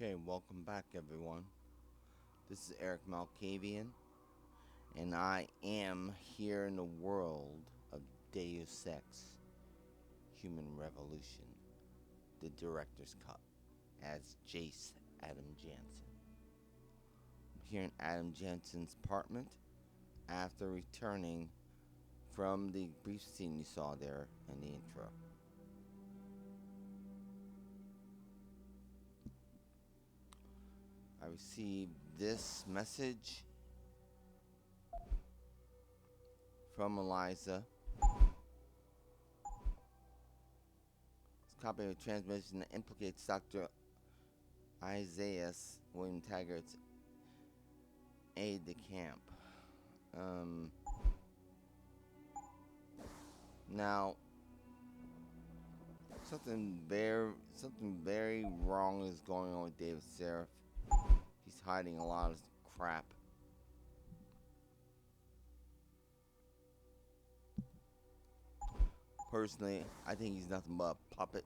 Okay, welcome back everyone. This is Erik Malkavian, and I am here in the world of Deus Ex, Human Revolution, the Director's Cut, as Jace Adam Jansen. I'm here in Adam Jansen's apartment after returning from the brief scene you saw there in the intro. I received this message from Eliza. It's a copy of a transmission that implicates Dr. Isaiah William Taggart's aide de camp. Now, something very wrong is going on with David Seraph. He's hiding a lot of crap. Personally, I think he's nothing but a puppet.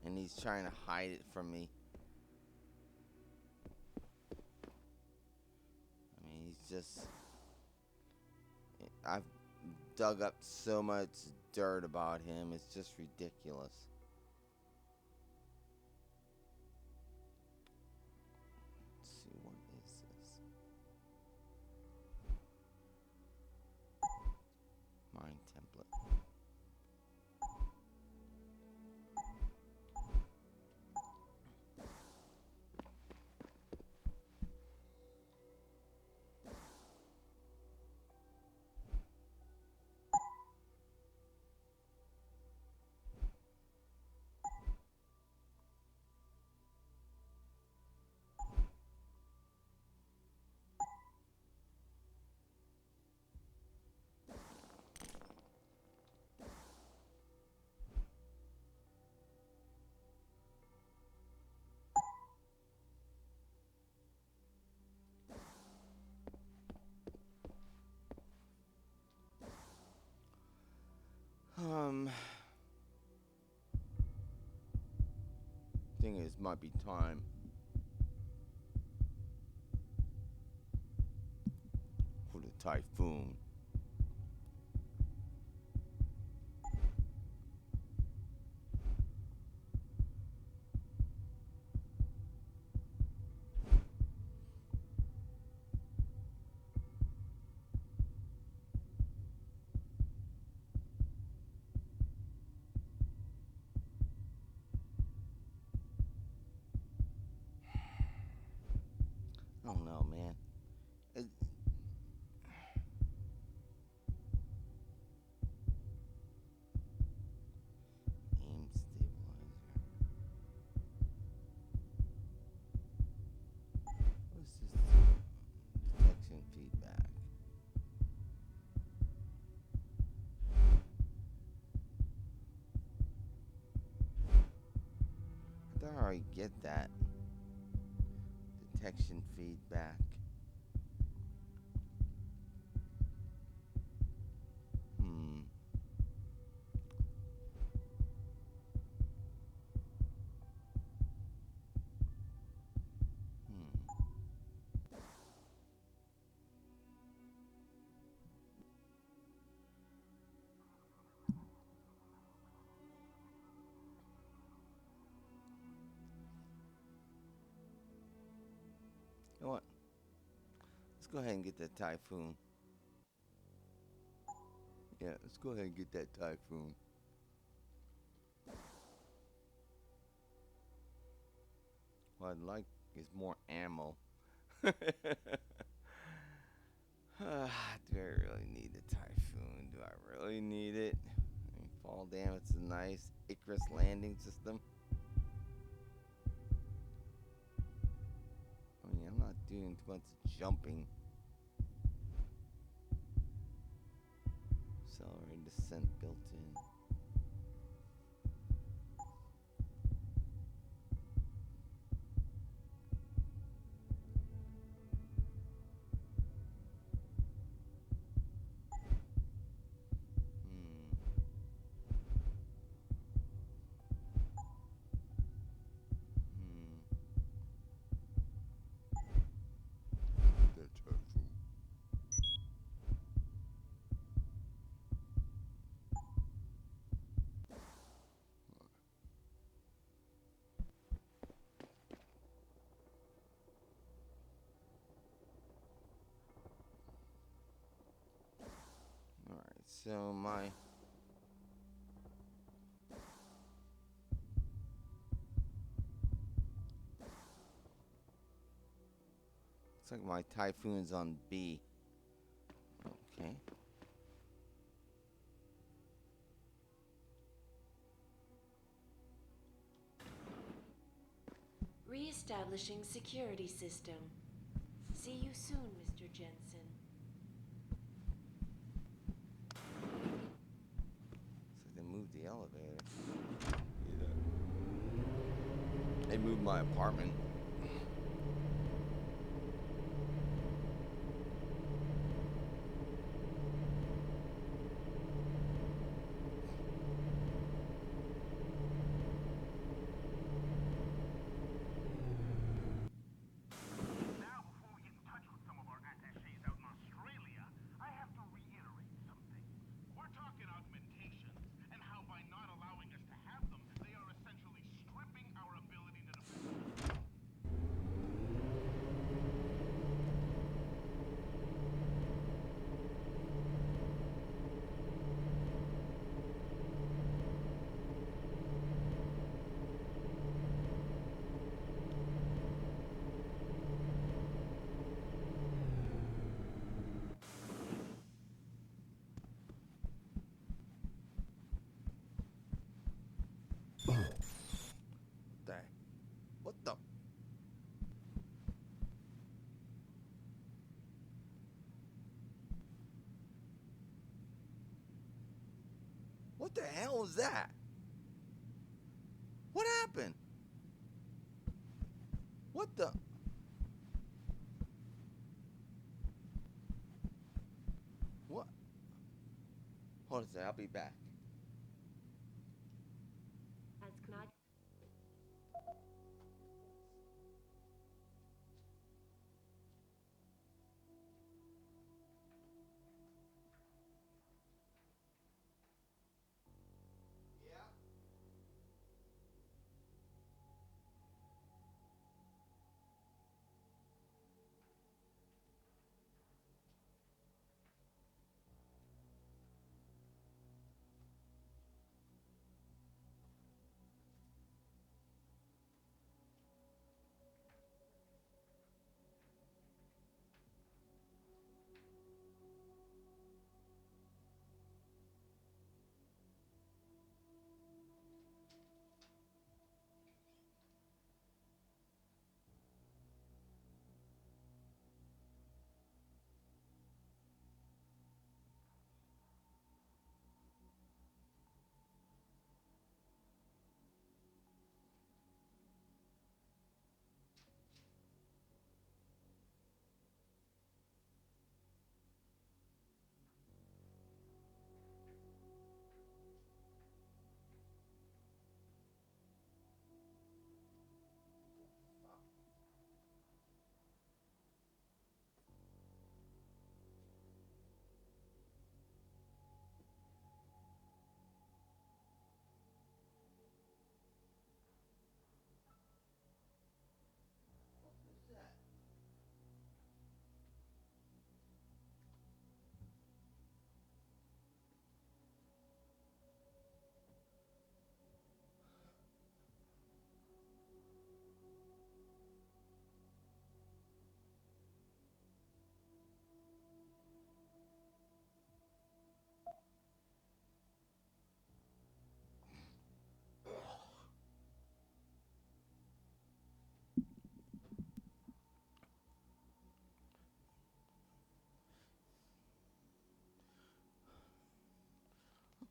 And he's trying to hide it from me. I mean, he's just... I've dug up so much dirt about him, it's just ridiculous. Let's see, what is this? Mind template. Thing is, might be time for the typhoon. I don't know, man. Aim stabilizer. What's this? Detection feedback. I thought I already get that. Detection feedback. Hmm. You know what? Let's go ahead and get that typhoon. Yeah, let's go ahead and get that typhoon. What I'd like is more ammo. Do I really need the typhoon? Do I really need it? I mean, fall damage is a nice Icarus landing system. I mean, I'm not doing too much jumping. Accelerated descent built in. So my... Looks like my Typhoon's on B. Okay. Re-establishing security system. See you soon, Mr. Jensen. Looks like they moved the elevator. They moved my apartment. What the? What the hell is that? What happened? What the? What? Hold on a second, I'll be back.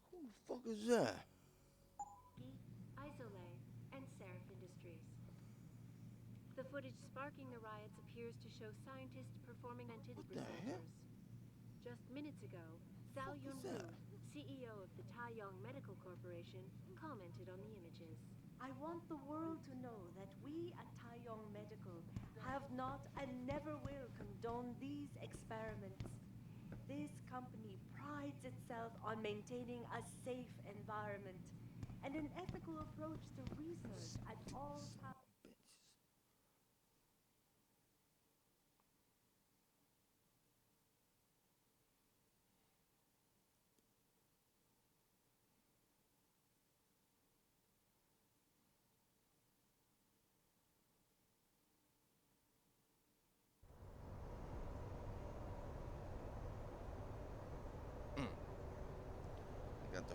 Who the fuck is that? Isolay, and Seraph Industries. The footage sparking the riots appears to show scientists performing mented What the hell? procedures. Just minutes ago, Zhao Fuck is Yunwu, that? CEO of the Taiyong Medical Corporation, commented on the images. I want the world to know that we at Taiyong Medical have not and never will condone these experiments. This company prides itself on maintaining a safe environment and an ethical approach to research at all times.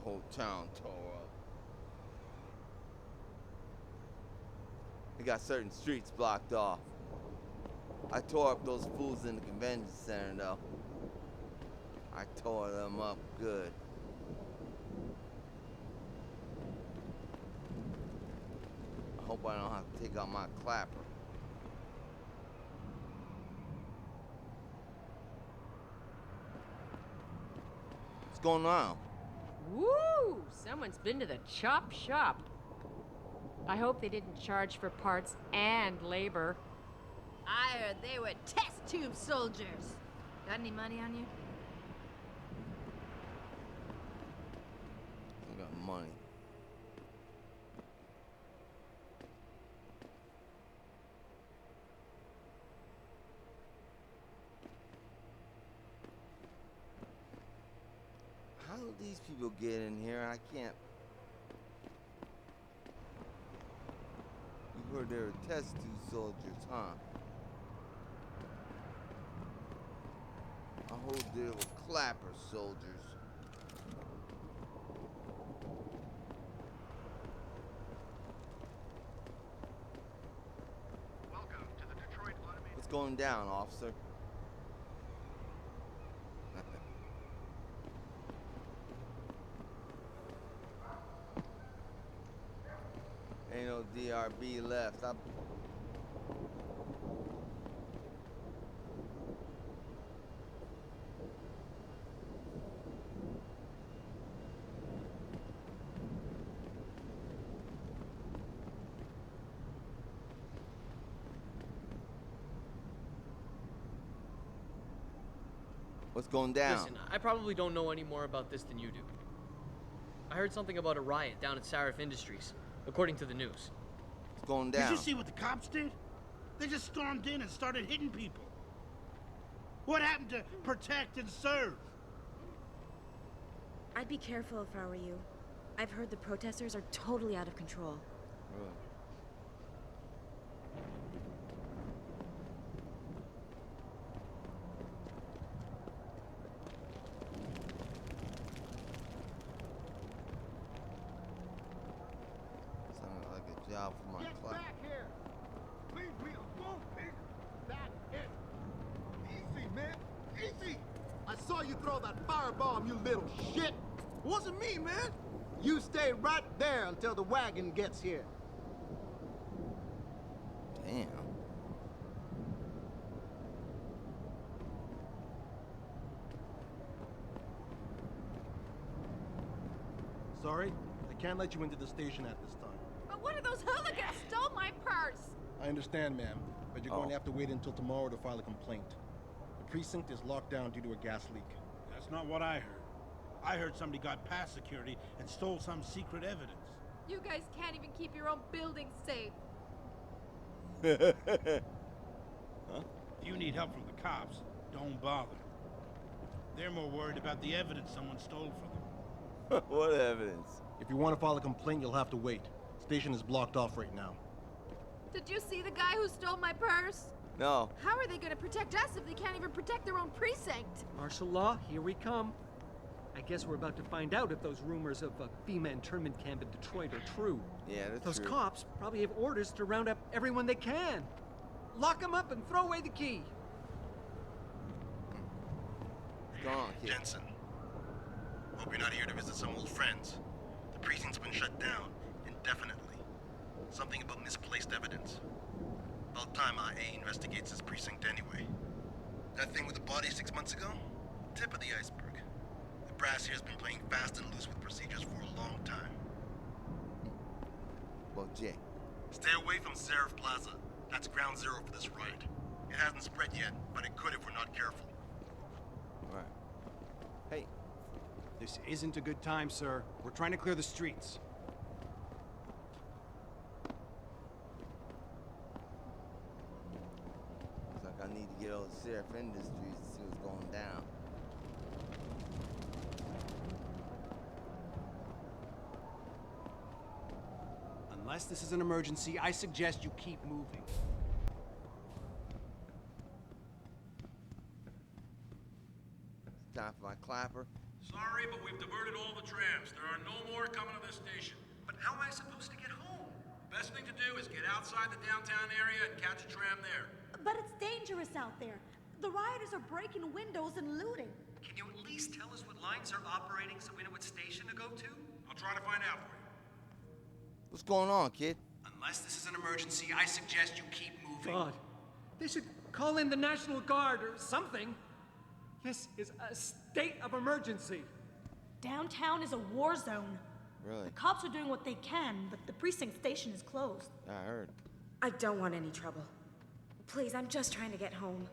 whole town tore up. They got certain streets blocked off. I tore up those fools in the convention center, though. I tore them up good. I hope I don't have to take out my clapper. What's going on? Woo! Someone's been to the chop shop. I hope they didn't charge for parts and labor. I heard they were test tube soldiers. Got any money on you? I got money. How do these people get in here? I can't. You heard they were test tube soldiers, huh? I heard they were clapper soldiers. Welcome to the Detroit Automated. What's going down, officer? Ain't no DRB left. What's going down? Listen, I probably don't know any more about this than you do. I heard something about a riot down at Sarif Industries, according to the news. What's going down? Did you see what the cops did? They just stormed in and started hitting people. What happened to protect and serve? I'd be careful if I were you. I've heard the protesters are totally out of control. Really? Sounded like a job for my Get class. back here! Leave me alone, pig! That's it! Easy, man! Easy! I saw you throw that firebomb, you little shit! Wasn't me, man! You stay right there until the wagon gets here. Damn. Sorry, I can't let you into the station at this time. But one of those hooligans stole my purse! I understand, ma'am, but you're going to have to wait until tomorrow to file a complaint. The precinct is locked down due to a gas leak. That's not what I heard. I heard somebody got past security and stole some secret evidence. You guys can't even keep your own building safe. If you need help from the cops, don't bother. They're more worried about the evidence someone stole from them. What evidence? If you want to file a complaint, you'll have to wait. Station is blocked off right now. Did you see the guy who stole my purse? No. How are they gonna protect us if they can't even protect their own precinct? Martial law, here we come. I guess we're about to find out if those rumors of a FEMA internment camp in Detroit are true. Yeah, that's Those true. cops probably have orders to round up everyone they can. Lock them up and throw away the key. What's going on, kid? Jensen, hope you're not here to visit some old friends. The precinct's been shut down indefinitely. Something about misplaced evidence. About time IA investigates this precinct anyway. That thing with the body 6 months ago? Tip of the iceberg. The brass here's been playing fast and loose with procedures for a long time. Well, Jay. Stay away from Seraph Plaza. That's ground zero for this riot. It hasn't spread yet, but it could if we're not careful. All right. Hey, This isn't a good time, sir. We're trying to clear the streets. looks like I need to get over to Sarif Industries and see what's going down. Unless this is an emergency, I suggest you keep moving. It's time for my clapper. Sorry, but we've diverted all the trams. There are no more coming to this station. But how am I supposed to get home? Best thing to do is get outside the downtown area and catch a tram there. But it's dangerous out there. The rioters are breaking windows and looting. Can you at least tell us what lines are operating so we know what station to go to? I'll try to find out for you. What's going on, kid? Unless this is an emergency, I suggest you keep moving. God, they should call in the National Guard or something. This is a state of emergency. Downtown is a war zone. Really? The cops are doing what they can, but the precinct station is closed. I heard. I don't want any trouble. Please, I'm just trying to get home.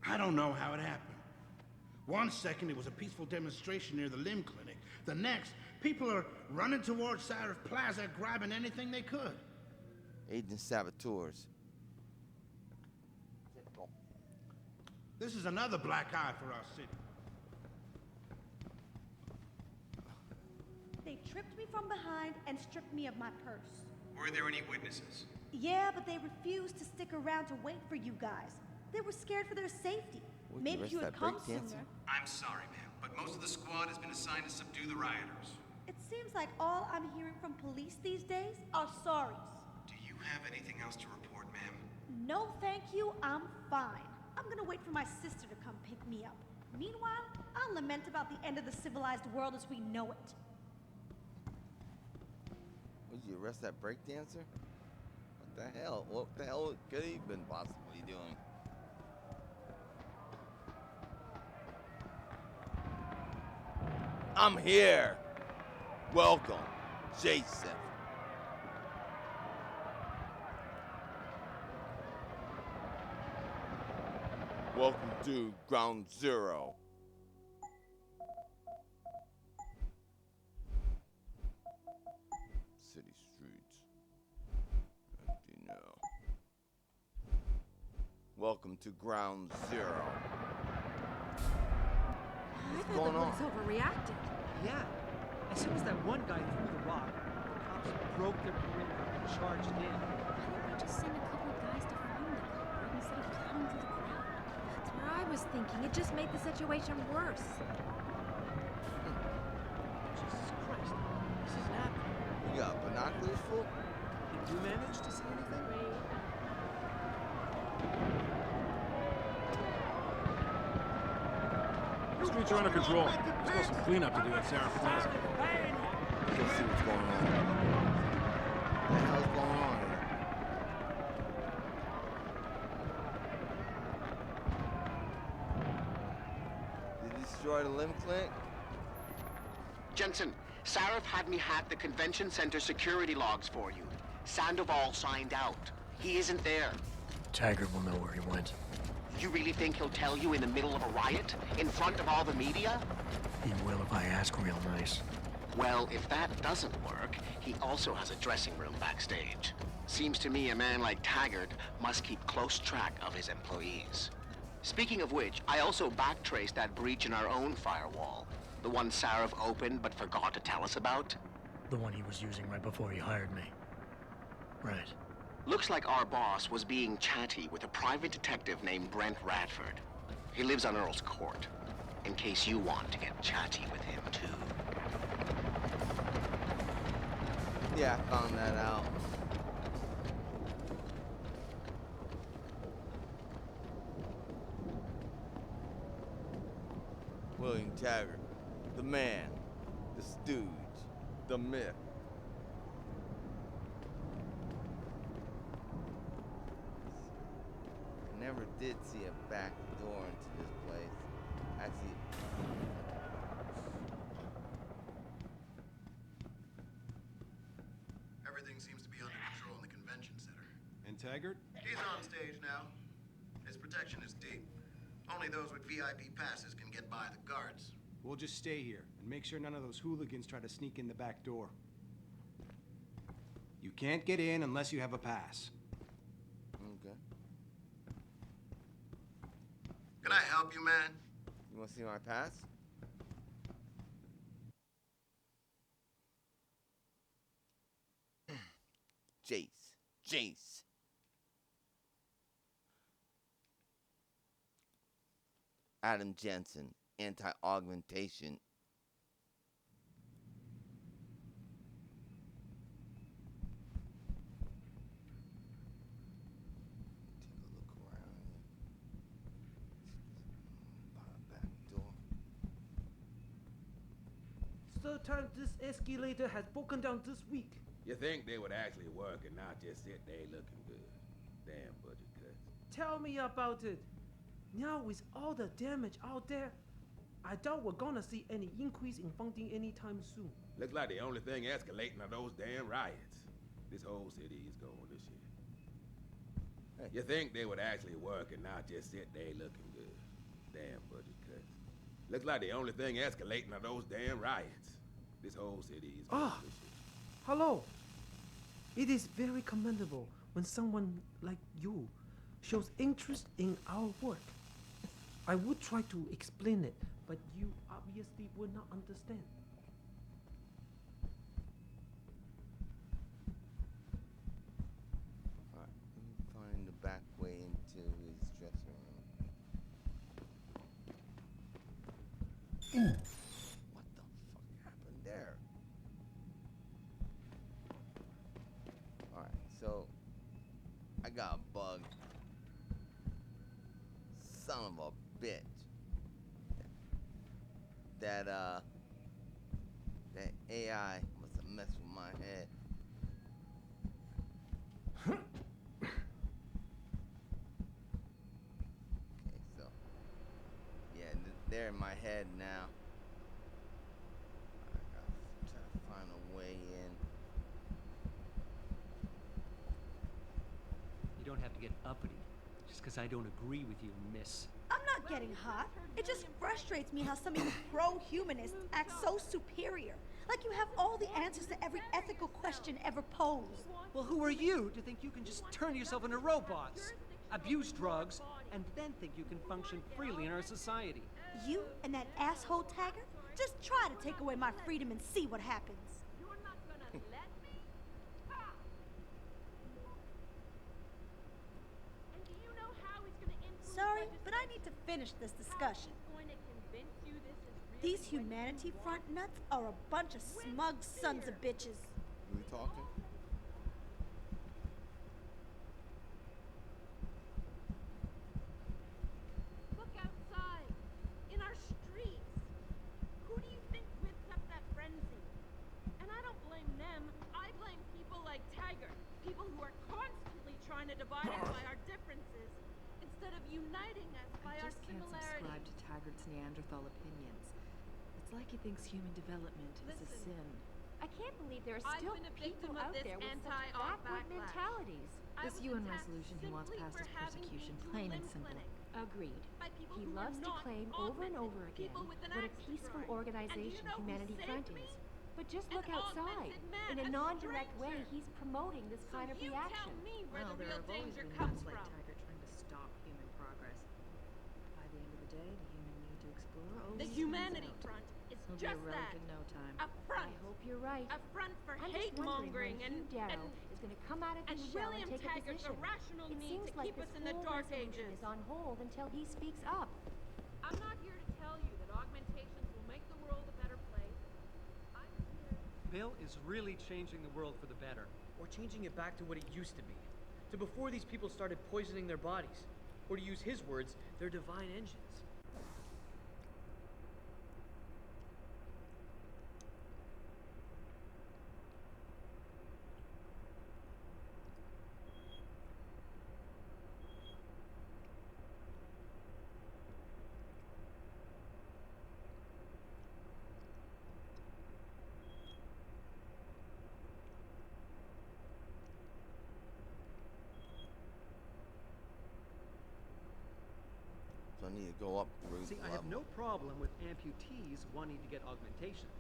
I don't know how it happened. One second it was a peaceful demonstration near the limb clinic. The next, people are running towards Sarif Plaza grabbing anything they could. Agent saboteurs. This is another black eye for our city. They tripped me from behind and stripped me of my purse. Were there any witnesses? Yeah, but they refused to stick around to wait for you guys. They were scared for their safety. Would Maybe you if you had arrest that come breakdancer? sooner. I'm sorry, ma'am, but most of the squad has been assigned to subdue the rioters. It seems like all I'm hearing from police these days are sorries. Do you have anything else to report, ma'am? No, thank you, I'm fine. I'm gonna wait for my sister to come pick me up. Meanwhile, I'll lament about the end of the civilized world as we know it. Would you arrest that breakdancer? What the hell? What the hell could he been possibly doing? I'm here. Welcome, Jason. Welcome to Ground Zero. City streets. Empty now. Welcome to Ground Zero. I thought going the on? police overreacted. Yeah. As soon as that one guy threw the rock, the cops broke their perimeter and charged in. Why didn't they just send a couple of guys to find the culprit instead of plowing through the crowd? That's what I was thinking. It just made the situation worse. Jesus Christ. This isn't happening. You got binoculars full? Did you manage to see anything? Streets are under control. There's still some cleanup to do at Sarah Plaza. Let's see what's going on. What the hell's going on here? Did he destroy the limb clinic? Jensen, Sarif had me hack the convention center security logs for you. Sandoval signed out. He isn't there. Taggart will know where he went. You really think he'll tell you in the middle of a riot? In front of all the media? He will if I ask real nice. Well, if that doesn't work, he also has a dressing room backstage. Seems to me a man like Taggart must keep close track of his employees. Speaking of which, I also backtraced that breach in our own firewall. The one Sarif opened but forgot to tell us about. The one he was using right before he hired me. Right. Looks like our boss was being chatty with a private detective named Brent Radford. He lives on Earl's Court, in case you want to get chatty with him too. Yeah, I found that out. William Taggart, the man, the stooge, the myth. I never did see a back door into this place. Actually, Everything seems to be under control in the convention center. And Taggart? He's on stage now. His protection is deep. Only those with VIP passes can get by the guards. We'll just stay here and make sure none of those hooligans try to sneak in the back door. You can't get in unless you have a pass. okay. Can I help you, man? You want to see my pass? Jace. Adam Jensen, anti-augmentation third time this escalator has broken down this week. You think they would actually work and not just sit there looking good? Damn budget cuts. Tell me about it. Now with all the damage out there, I doubt we're gonna see any increase in funding anytime soon. Looks like the only thing escalating are those damn riots. This whole city is going to shit. Hey. You think they would actually work and not just sit there looking good? Damn budget cuts. Looks like the only thing escalating are those damn riots. This whole city is going to shit. Hello. It is very commendable when someone like you shows interest in our work. I would try to explain it, but you obviously would not understand. Alright, let me find the back way into his dressing room. What the fuck happened there? Alright, so I got a bug. Son of a bitch. That AI must have messed with my head. Okay, so yeah, they're in my head now. I gotta try to find a way in. You don't have to get uppity just because I don't agree with you, miss. I'm not getting hot. It just frustrates me how some of you pro-humanists act so superior. Like you have all the answers to every ethical question ever posed. Well, who are you to think you can just turn yourself into robots, abuse drugs, and then think you can function freely in our society? You and that asshole Taggart? Just try to take away my freedom and see what happens. Sorry, but I need to finish this discussion. These humanity front nuts are a bunch of smug sons of bitches. Are we talking? Look outside, in our streets. Who do you think whipped up that frenzy? And I don't blame them. I blame people like Taggart. People who are constantly trying to divide us by our differences instead of uniting us by I our just can't similarities. subscribe to Taggart's Neanderthal opinions. It's like he thinks human development is a sin. I can't believe there are I've still been a people victim of out this there with such anti-art backward backlash. mentalities. I This was UN attacked resolution he wants simply passed for is having persecution, been to a plain and limb simple. clinic Agreed. by people He who loves are to not claim over and augmented, over again people with an what a axe to peaceful grind. organization And do you know who Humanity saved Front me? is. But just An look outside. augmented man, In a a non-direct way, stranger. he's promoting this So kind of you reaction. tell me where Well, the there real have always danger been comes ones like from. Taggart trying to stop human progress. By the end of the day, the human need to explore The always humanity wins out. front is He'll be a just relic that. in no time. A front. I hope you're right. A front for I'm hate just wondering mongering when Hugh Darrow is going to come out of and his shell William and take Taggart's a position. irrational It need seems to like keep this us in the whole dark resolution ages. is on hold until he speaks up. I'm not here to tell you that augmentations will make the world a better place. I'm here. Bill is really changing the world for the better. Or changing it back to what it used to be. To before these people started poisoning their bodies. Or to use his words, their divine engines. So I need to go up through See, the I have level. no problem with amputees wanting to get augmentations.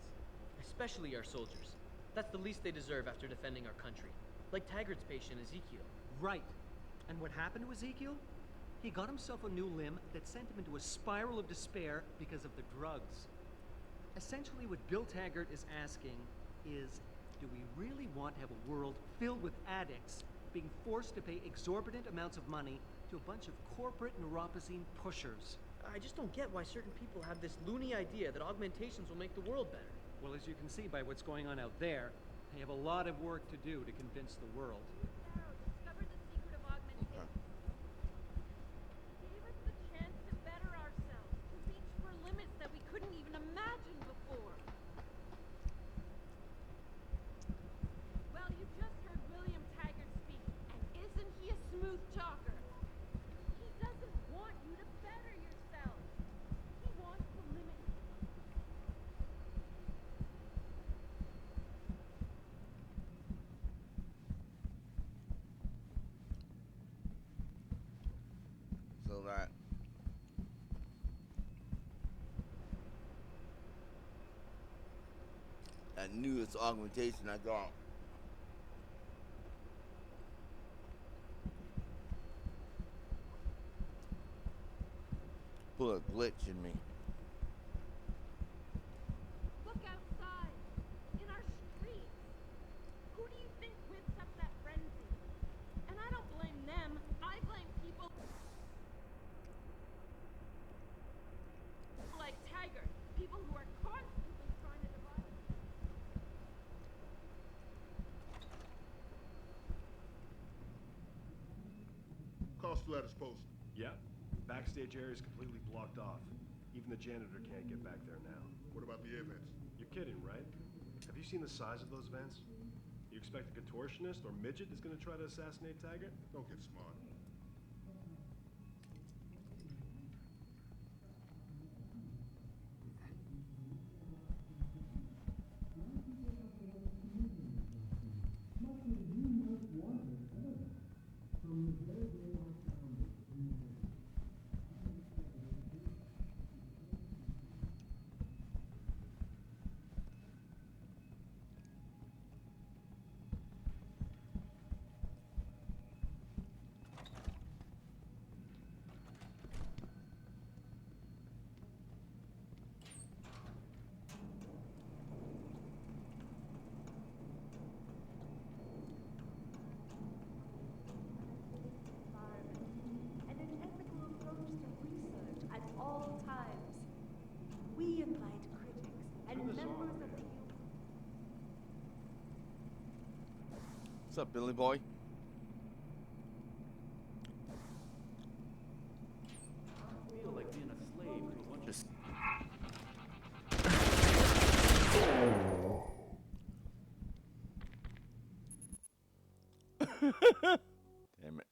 Especially our soldiers. That's the least they deserve after defending our country. Like Taggart's patient, Ezekiel. Right. And what happened to Ezekiel? He got himself a new limb that sent him into a spiral of despair because of the drugs. Essentially, what Bill Taggart is asking is, do we really want to have a world filled with addicts being forced to pay exorbitant amounts of money to a bunch of corporate neuropozyne pushers? I just don't get why certain people have this loony idea that augmentations will make the world better. Well, as you can see by what's going on out there, they have a lot of work to do to convince the world. Discovered the secret of augmentation. Gave us the chance to better ourselves, to reach for limits that we couldn't even imagine before. that newest augmentation I got. Put a glitch in me. Look outside, in our streets. Who do you think whips up that frenzy? And I don't blame them. I blame people like Taggart. People who are constantly trying to divide us. Call still at his post. Yeah. Backstage area is completely blocked off. Even the janitor can't get back there now. What about the events? You're kidding, right? Have you seen the size of those vents? You expect a contortionist or midget is going to try to assassinate Taggart? Don't get smart. We invite critics and members of the What's up, Billy boy? I feel like being a slave to a bunch of... Damn it.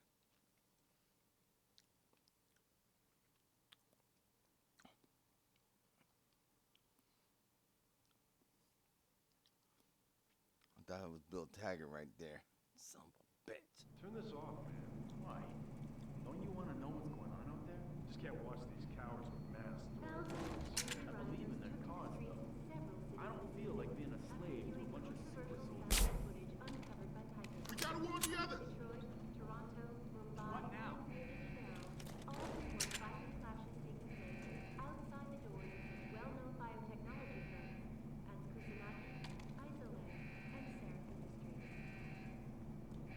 I thought it was Bill Taggart right there. Son of a bitch. Turn this off, man. Why? Don't you want to know what's going on out there? Just can't watch these cowards with masks. I believe in their cause, though. I don't feel like being a slave to a bunch of super soldiers. We gotta warn the others! What now?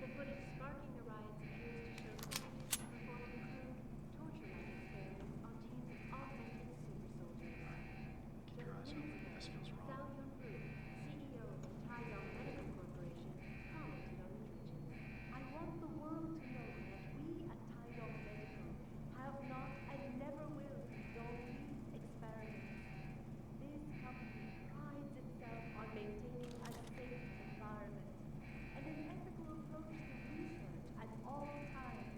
The footage sparking the riots appears to show scientists performing crude, torture-like experiments on teams of augmented super soldiers. Keep your eyes open. This feels wrong. Zhao Yunru, CEO of the Taiyong Medical Corporation, commented on the images. I want the world to know that we at Taiyong Medical have not and never will condone these experiments. This company prides itself on maintaining a safe environment and an ethical approach to research at all times.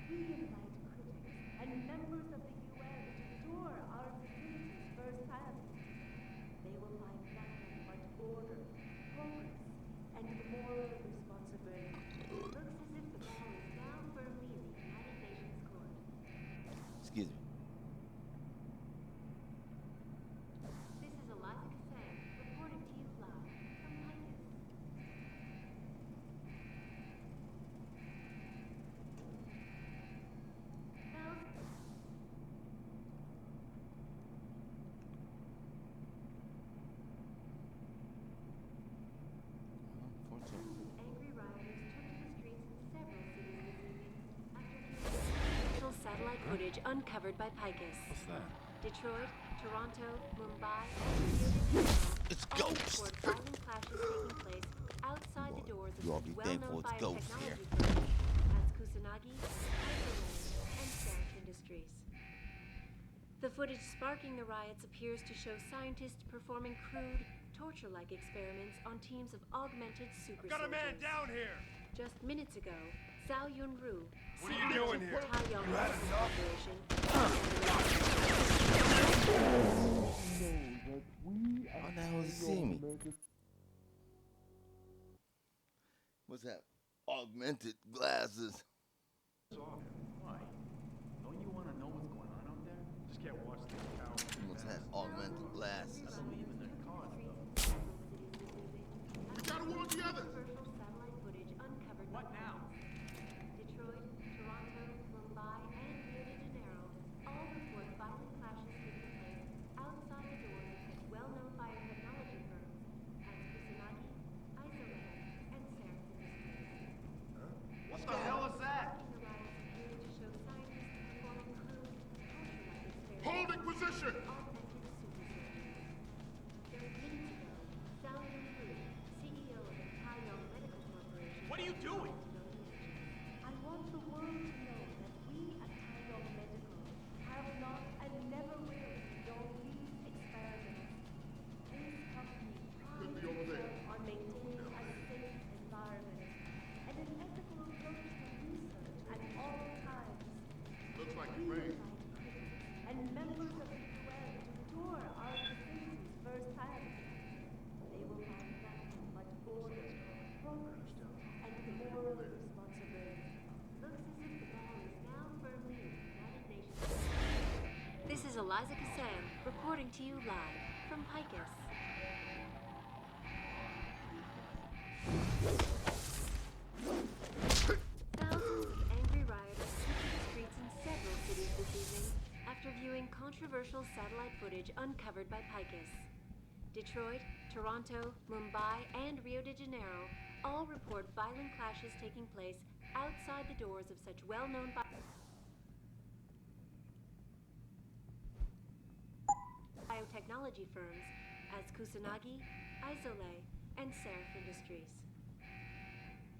We invite critics and members of the UN to tour our facilities firsthand. They will find nothing but order, progress, and moral responsibility. Looks as if the ball is now firmly in the United Nations court. Excuse me. This is Eliza Kassan, reporting to you live from Lycus. Angry rioters took to the streets in several cities this evening after hearing digital satellite footage uncovered by Picus. What's that? Detroit, Toronto, Mumbai, and It's all Ghost. report violent clashes taking place outside the doors of You all such be thankful well-known it's Ghost here. biotechnology firms as Kusanagi, Isoland, and Sarif Industries. The footage sparking the riots appears to show scientists performing crude, torture-like experiments on teams of augmented super Got a man soldiers. down here! Just minutes ago, Zhao Yunru, What are you CEO doing of here? the Taiyong You had Medical enough? Corporation, How the hell does he see me? What's that? Augmented glasses. Why? Don't you want to know what's going on out there? Just can't watch these cowards with What's masks. that? Augmented glasses. I believe in their cause, though. and members of the 12 to tour our facilities firsthand. They will find nothing but order, focus, and moral responsibility. Looks as if the ball is now firmly in the United Nations. This is Eliza Cassan reporting to you live from Picus. Thousands of angry rioters took to the streets in several cities this evening after viewing controversial satellite footage uncovered by Picus. Detroit, Toronto, Mumbai, and Rio de Janeiro all report violent clashes taking place outside the doors of such well-known biotechnology firms as Kusanagi, Isole, and Seraph Industries.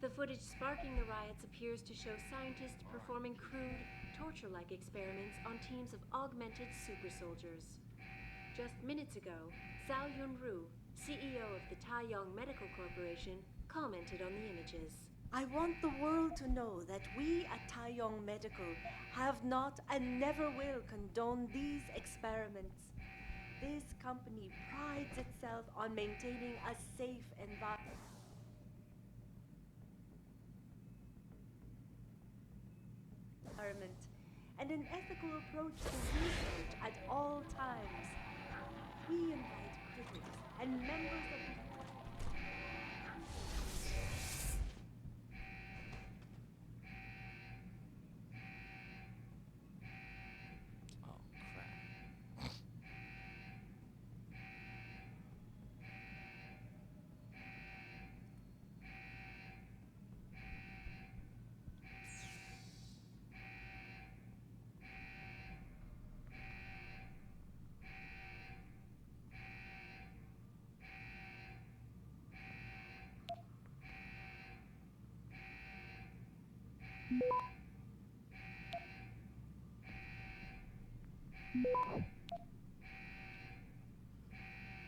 The footage sparking the riots appears to show scientists performing crude, torture-like experiments on teams of augmented super soldiers. Just minutes ago, Zhao Yunru, CEO of the Taiyong Medical Corporation, commented on the images. I want the world to know that we at Taiyong Medical have not and never will condone these experiments. This company prides itself on maintaining a safe environment. And an ethical approach to research at all times. We invite critics and members of the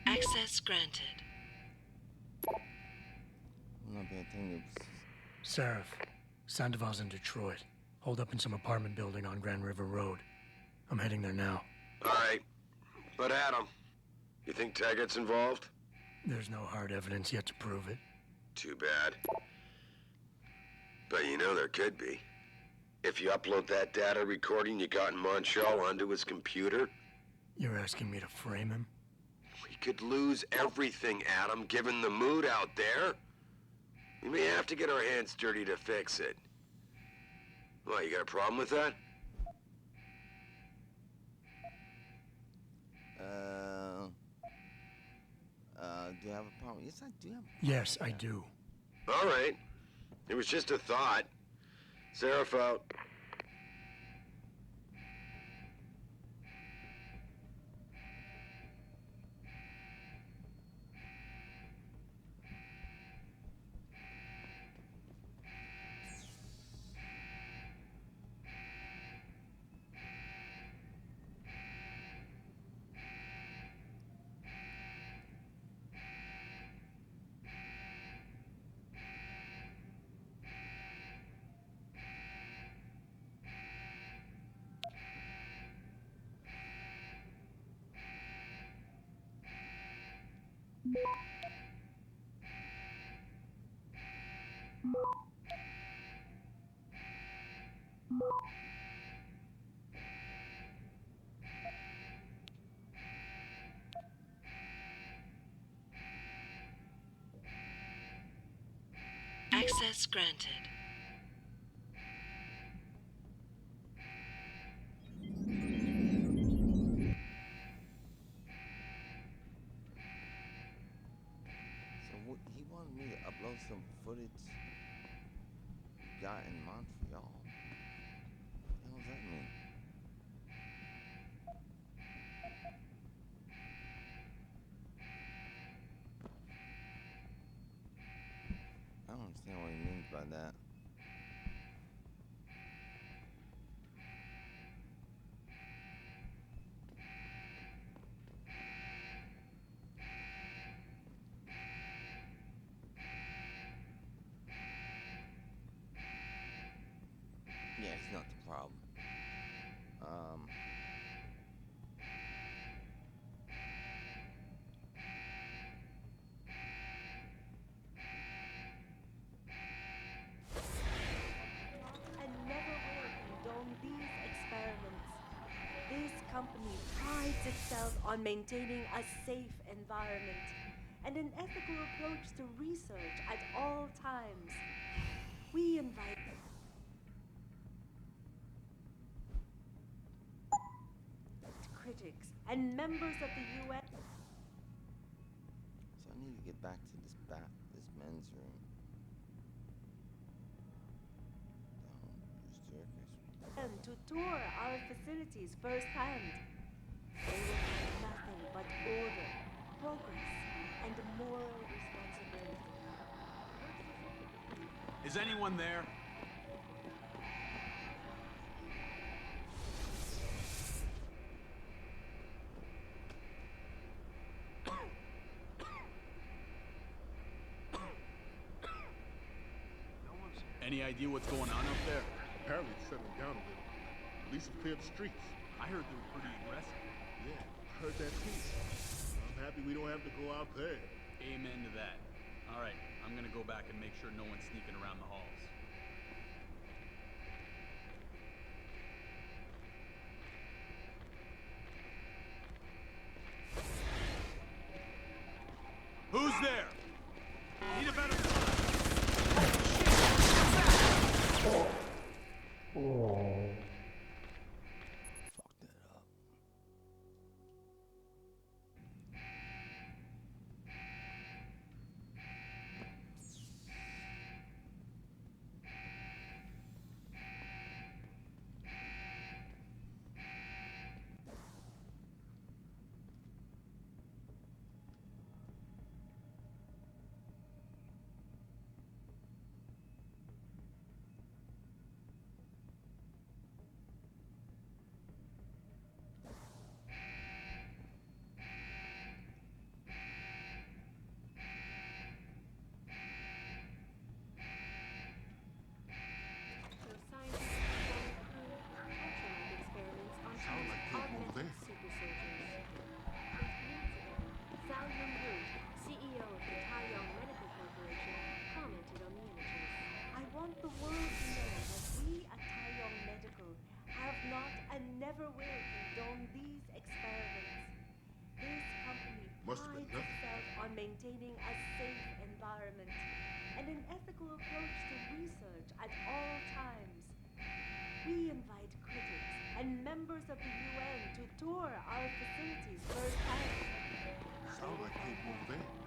Access granted. I'm not paying attention. Seraph, Sandoval's in Detroit. Holed up in some apartment building on Grand River Road. I'm heading there now. All right. But Adam, you think Taggart's involved? There's no hard evidence yet to prove it. Too bad. But you know there could be. If you upload that data recording you got in Montreal onto his computer... You're asking me to frame him? We could lose everything, Adam, given the mood out there. We may have to get our hands dirty to fix it. Well, you got a problem with that? Do you have a problem? Yes, I do have a problem. Yes, I do. All right. It was just a thought. Seraph out. Access granted. He wanted me to upload some footage he got in Montreal. What the hell does that mean? I don't understand what he means by that. Yeah, it's not the problem. company prides itself on maintaining a safe environment and an ethical approach to research at all times. We invite critics and members of the UN. So I need to get back to this men's room. And to tour our facilities firsthand. They will find nothing but order, progress, and moral responsibility. Is anyone there? Any idea what's going on up there? Apparently it's settling down a little. Police have cleared the streets. I heard they were pretty aggressive. Yeah, I heard that too. I'm happy we don't have to go out there. Amen to that. All right, I'm gonna go back and make sure no one's sneaking around the halls. Who's there? Need a better spot. Never will condone these experiments. This company Must have been prides itself on maintaining a safe environment and an ethical approach to research at all times. We invite critics and members of the UN to tour our facilities firsthand. Sound like people over there.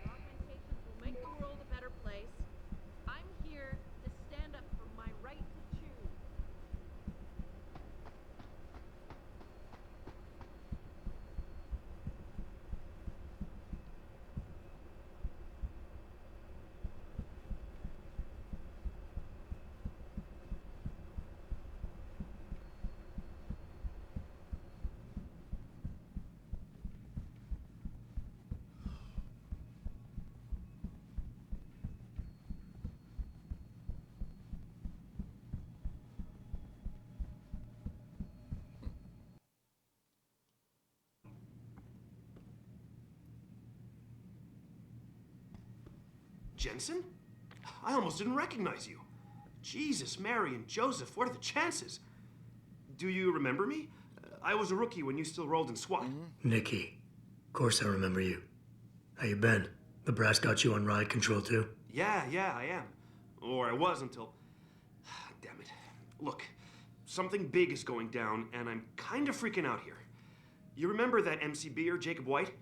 Augmentations will make the world a better place. I'm here to stand up for my right to choose. Jensen? I almost didn't recognize you. Jesus, Mary, and Joseph, what are the chances? Do you remember me? I was a rookie when you still rolled in SWAT. Nikki. Of course I remember you. How you been? The brass got you on ride control too? Yeah, I am. Or I was until... Damn it. Look, something big is going down, and I'm kind of freaking out here. You remember that MCBer, Jacob White?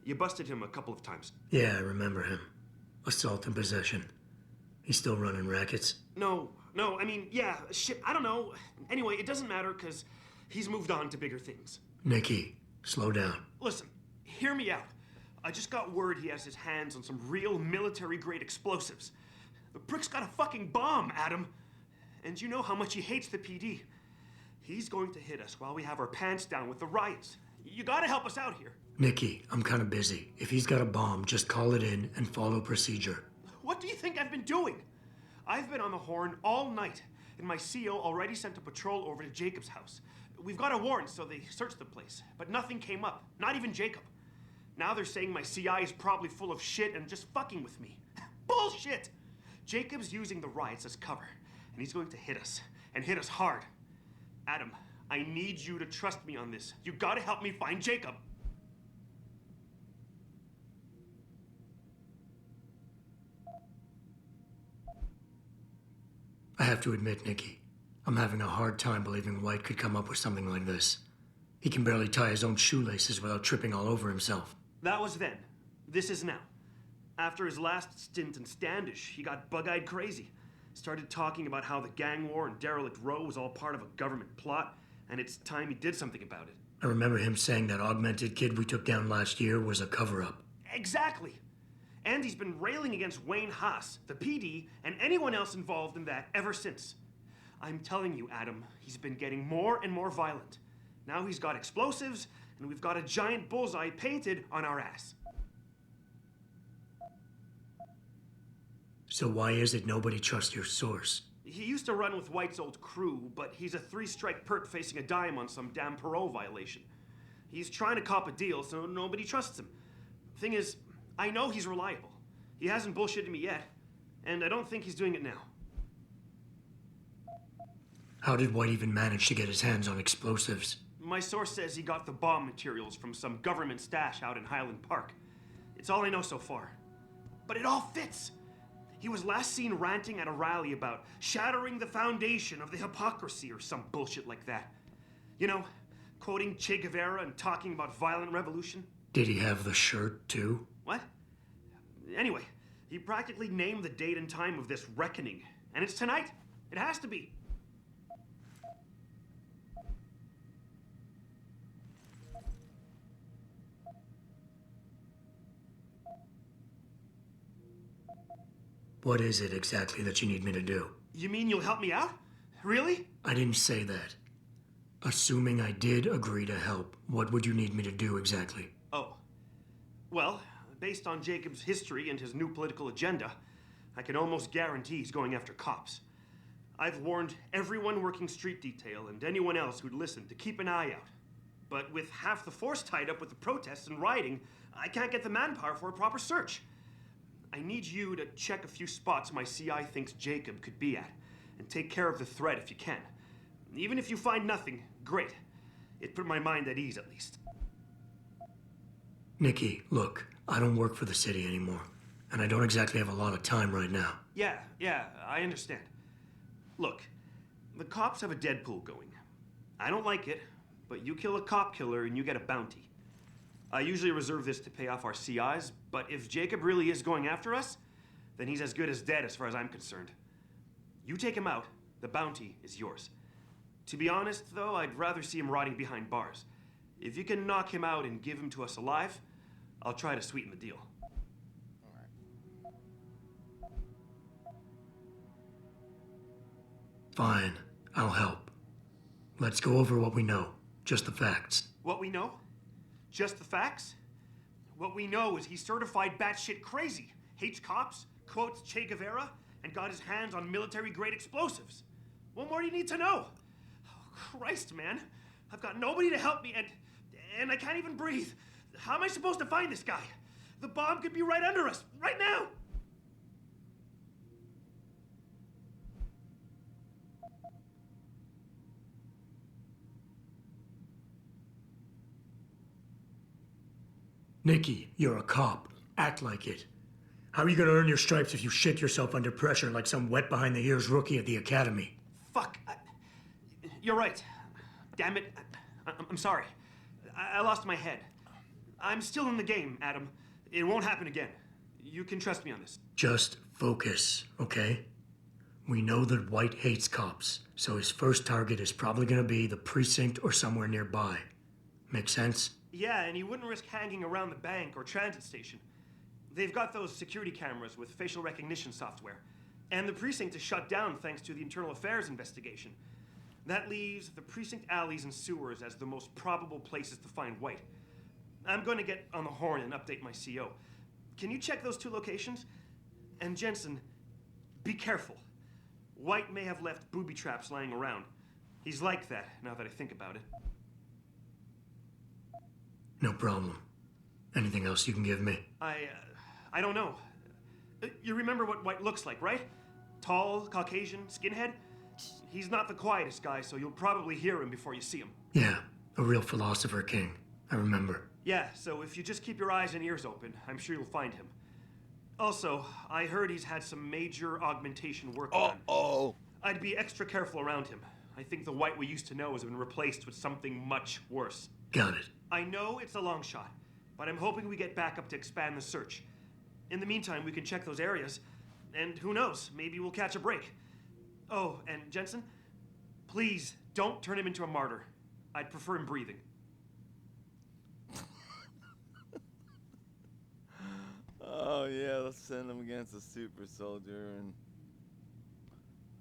You busted him a couple of times. Yeah, I remember him. Assault and possession. He's still running rackets? No, I mean, yeah, shit, I don't know. Anyway, it doesn't matter, because he's moved on to bigger things. Nikki, slow down. Listen, hear me out. I just got word he has his hands on some real military-grade explosives. The prick's got a fucking bomb, Adam. And you know how much he hates the PD. He's going to hit us while we have our pants down with the riots. You gotta help us out here. Nikki, I'm kind of busy. If he's got a bomb, just call it in and follow procedure. What do you think I've been doing? I've been on the horn all night, and my CO already sent a patrol over to Jacob's house. We've got a warrant, so they searched the place, but nothing came up, not even Jacob. Now they're saying my CI is probably full of shit and just fucking with me. Bullshit! Jacob's using the riots as cover, and he's going to hit us, and hit us hard. Adam, I need you to trust me on this. You gotta help me find Jacob. I have to admit, Nikki, I'm having a hard time believing White could come up with something like this. He can barely tie his own shoelaces without tripping all over himself. That was then. This is now. After his last stint in Standish, he got bug-eyed crazy. Started talking about how the gang war and Derelict Row was all part of a government plot, and it's time he did something about it. I remember him saying that augmented kid we took down last year was a cover-up. Exactly! And he's been railing against Wayne Haas, the PD, and anyone else involved in that ever since. I'm telling you, Adam, he's been getting more and more violent. Now he's got explosives, and we've got a giant bullseye painted on our ass. So why is it nobody trusts your source? He used to run with White's old crew, but he's a 3-strike pert facing a dime on some damn parole violation. He's trying to cop a deal, so nobody trusts him. Thing is, I know he's reliable. He hasn't bullshitted me yet, and I don't think he's doing it now. How did White even manage to get his hands on explosives? My source says he got the bomb materials from some government stash out in Highland Park. It's all I know so far. But it all fits! He was last seen ranting at a rally about shattering the foundation of the hypocrisy or some bullshit like that. You know, quoting Che Guevara and talking about violent revolution. Did he have the shirt, too? What? Anyway, he practically named the date and time of this reckoning. And it's tonight. It has to be. What is it exactly that you need me to do? You mean you'll help me out? Really? I didn't say that. Assuming I did agree to help, what would you need me to do exactly? Oh. Well, based on Jacob's history and his new political agenda, I can almost guarantee he's going after cops. I've warned everyone working street detail and anyone else who'd listen to keep an eye out. But with half the force tied up with the protests and rioting, I can't get the manpower for a proper search. I need you to check a few spots my CI thinks Jacob could be at, and take care of the threat if you can. Even if you find nothing, great. It put my mind at ease, at least. Nikki, look, I don't work for the city anymore, and I don't exactly have a lot of time right now. Yeah, I understand. Look, the cops have a Deadpool going. I don't like it, but you kill a cop killer and you get a bounty. I usually reserve this to pay off our CIs, but if Jacob really is going after us, then he's as good as dead as far as I'm concerned. You take him out, the bounty is yours. To be honest, though, I'd rather see him rotting behind bars. If you can knock him out and give him to us alive, I'll try to sweeten the deal. Fine, I'll help. Let's go over what we know, just the facts. What we know? Just the facts? What we know is he's certified batshit crazy, hates cops, quotes Che Guevara, and got his hands on military-grade explosives. What more do you need to know? Oh, Christ, man. I've got nobody to help me, and I can't even breathe. How am I supposed to find this guy? The bomb could be right under us, right now! Nikki, you're a cop. Act like it. How are you gonna earn your stripes if you shit yourself under pressure like some wet behind the ears rookie at the academy? Fuck. You're right. Damn it. I'm sorry. I lost my head. I'm still in the game, Adam. It won't happen again. You can trust me on this. Just focus, okay? We know that White hates cops, so his first target is probably gonna be the precinct or somewhere nearby. Make sense? Yeah, and he wouldn't risk hanging around the bank or transit station. They've got those security cameras with facial recognition software. And the precinct is shut down thanks to the internal affairs investigation. That leaves the precinct alleys and sewers as the most probable places to find White. I'm going to get on the horn and update my CO. Can you check those two locations? And Jensen, be careful. White may have left booby traps lying around. He's like that, now that I think about it. No problem. Anything else you can give me? I don't know. You remember what White looks like, right? Tall, Caucasian, skinhead? He's not the quietest guy, so you'll probably hear him before you see him. Yeah, a real philosopher king. I remember. Yeah, so if you just keep your eyes and ears open, I'm sure you'll find him. Also, I heard he's had some major augmentation work done. I'd be extra careful around him. I think the White we used to know has been replaced with something much worse. Got it. I know it's a long shot, but I'm hoping we get backup to expand the search. In the meantime, we can check those areas, and who knows, maybe we'll catch a break. Oh, and Jensen, please don't turn him into a martyr. I'd prefer him breathing. Oh yeah, let's send him against a super soldier, and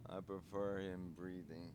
I prefer him breathing.